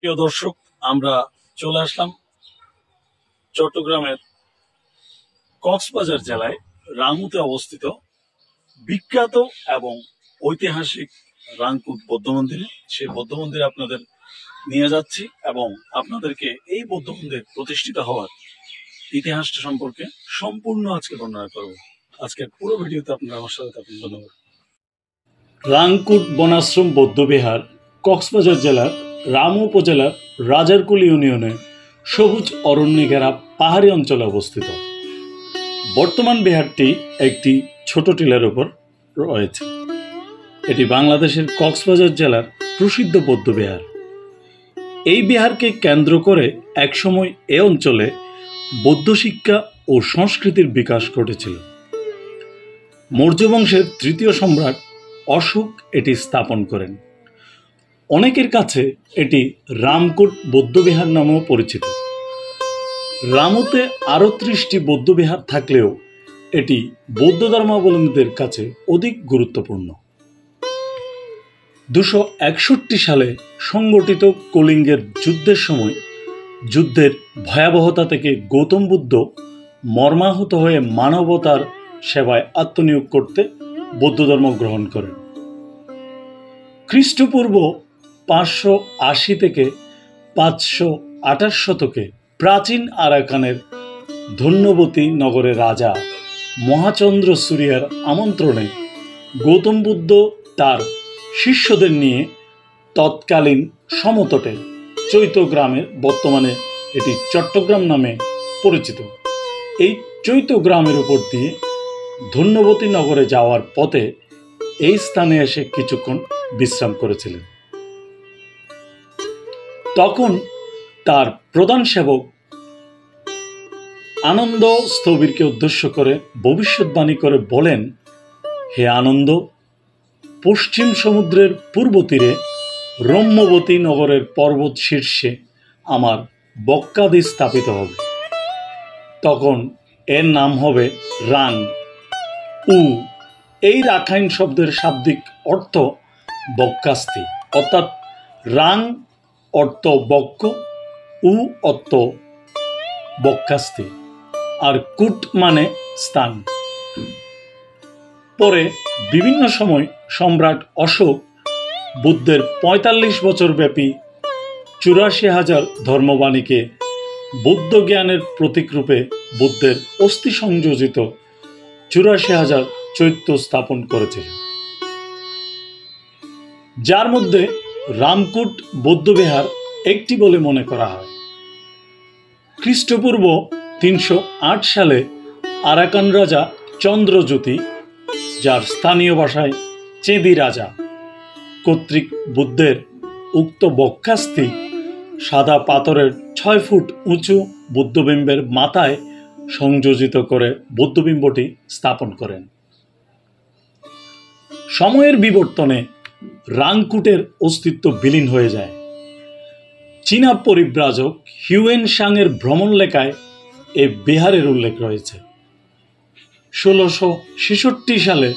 প্রিয় দর্শক, আমরা চলে আসলাম চট্টগ্রামের কক্সবাজার জেলায় রামুতে অবস্থিত বিখ্যাত এবং ঐতিহাসিক রাংকুট বৌদ্ধ মন্দিরে। সেই বৌদ্ধ মন্দিরে আপনাদের নিয়ে যাচ্ছি এবং আপনাদেরকে এই বৌদ্ধ মন্দির প্রতিষ্ঠিত হওয়ার ইতিহাসটা সম্পর্কে সম্পূর্ণ আজকে বর্ণনা করব। আজকের পুরো ভিডিওতে আপনারা আমার সাথে থাকুন। ধন্যবাদ। রাংকুট বনাশ্রম বৌদ্ধবিহার কক্সবাজার জেলার রামু উপজেলার রাজারকুল ইউনিয়নে সবুজ অরণ্যে ঘেরা পাহাড়ি অঞ্চলে অবস্থিত। বর্তমান বিহারটি একটি ছোট টিলার উপর রয়েছে। এটি বাংলাদেশের কক্সবাজার জেলার প্রসিদ্ধ বৌদ্ধ বিহার। এই বিহারকে কেন্দ্র করে একসময় এ অঞ্চলে বৌদ্ধ শিক্ষা ও সংস্কৃতির বিকাশ ঘটেছিল। মৌর্য বংশের তৃতীয় সম্রাট অশোক এটি স্থাপন করেন। অনেকের কাছে এটি রামকুট বৌদ্ধবিহার নামেও পরিচিত। রামুতে আরও 30টি বৌদ্ধবিহার থাকলেও এটি বৌদ্ধ ধর্মাবলম্বীদের কাছে অধিক গুরুত্বপূর্ণ। 261 সালে সংগঠিত কলিঙ্গের যুদ্ধের সময় যুদ্ধের ভয়াবহতা থেকে গৌতম বুদ্ধ মর্মাহত হয়ে মানবতার সেবায় আত্মনিয়োগ করতে বৌদ্ধ ধর্ম গ্রহণ করেন। খ্রিস্টপূর্ব 580 থেকে 528 শতকে প্রাচীন আরাকানের ধন্যবতী নগরের রাজা মহাচন্দ্র সূরিয়ার আমন্ত্রণে গৌতম বুদ্ধ তার শিষ্যদের নিয়ে তৎকালীন সমতটে চৈত্য গ্রামের, বর্তমানে এটি চট্টগ্রাম নামে পরিচিত, এই চৈত্য গ্রামের উপর দিয়ে ধন্যবতী নগরে যাওয়ার পথে এই স্থানে এসে কিছুক্ষণ বিশ্রাম করেছিলেন। তখন তার প্রধান সেবক আনন্দ স্থবিরকে উদ্দেশ্য করে ভবিষ্যৎবাণী করে বলেন, হে আনন্দ, পশ্চিম সমুদ্রের পূর্ব তীরে রম্যবতী নগরের পর্বত শীর্ষে আমার বক্কাদি স্থাপিত হবে। তখন এর নাম হবে রাং উ। এই রাখাইন শব্দের শাব্দিক অর্থ বক্কাস্তি, অর্থাৎ রাং অর্থ বক্ক, উ অর্থ বক্কাস্তি, আর কুট মানে স্থান। পরে বিভিন্ন সময় সম্রাট অশোক বুদ্ধের 45 বছর ব্যাপী 84,000 ধর্মবাণীকে বুদ্ধ জ্ঞানের প্রতীকরূপে বুদ্ধের অস্থি সংযোজিত 84,000 চৈত্য স্থাপন করেছিলেন, যার মধ্যে রামকুট বৌদ্ধবিহার একটি বলে মনে করা হয়। খ্রিস্টপূর্ব 308 সালে আরাকান রাজা চন্দ্রজ্যোতি, যার স্থানীয় ভাষায় চেদি রাজা, কর্তৃক বুদ্ধের উক্ত বক্ষাস্থি সাদা পাথরের 6 ফুট উঁচু বুদ্ধবিম্বের মাথায় সংযোজিত করে বুদ্ধবিম্বটি স্থাপন করেন। সময়ের বিবর্তনে রাংকুটের অস্তিত্ব বিলীন হয়ে যায়। চীনা পরিব্রাজক হিউয়েন সাংয়ের ভ্রমণ লেখায় এই বিহারের উল্লেখ রয়েছে। 1666 সালে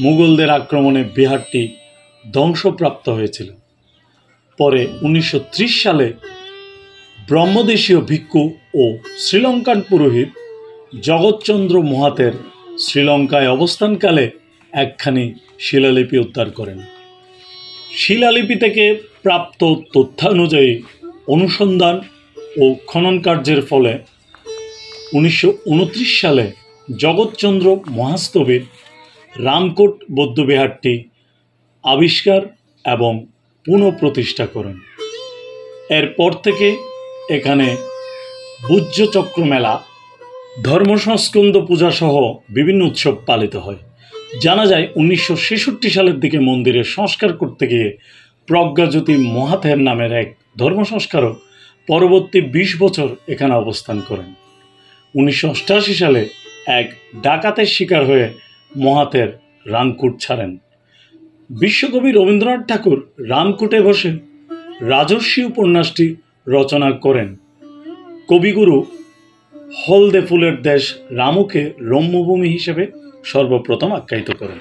মুঘলদের আক্রমণে বিহারটি ধ্বংসপ্রাপ্ত হয়েছিল। পরে 1930 সালে ব্রহ্মদেশীয় ভিক্ষু ও শ্রীলঙ্কান পুরোহিত জগৎচন্দ্র মহাতের শ্রীলঙ্কায় অবস্থানকালে একখানি শিলালিপি উদ্ধার করেন। শিলালিপি থেকে প্রাপ্ত তথ্যানুযায়ী অনুসন্ধান ও খনন কার্যের ফলে 1929 সালে জগৎচন্দ্র মহাস্থবির রামকুট বৌদ্ধবিহারটি আবিষ্কার এবং পুনঃপ্রতিষ্ঠা করেন। এরপর থেকে এখানে বুজ্জচক্র মেলা, ধর্মসংস্কন্দ পূজা সহ বিভিন্ন উৎসব পালিত হয়। জানা যায় 1966 সালের দিকে মন্দিরের সংস্কার করতে গিয়ে প্রজ্ঞাজ্যোতি মহাতের নামের এক ধর্ম সংস্কারক পরবর্তী 20 বছর এখানে অবস্থান করেন। 1988 সালে এক ডাকাতের শিকার হয়ে মহাতের রামকুট ছাড়েন। বিশ্বকবি রবীন্দ্রনাথ ঠাকুর রামকুটে বসে রাজর্ষি উপন্যাসটি রচনা করেন। কবিগুরু হলদে ফুলের দেশ রামুকে রম্যভূমি হিসেবে সর্বপ্রথম আখ্যায়িত করেন।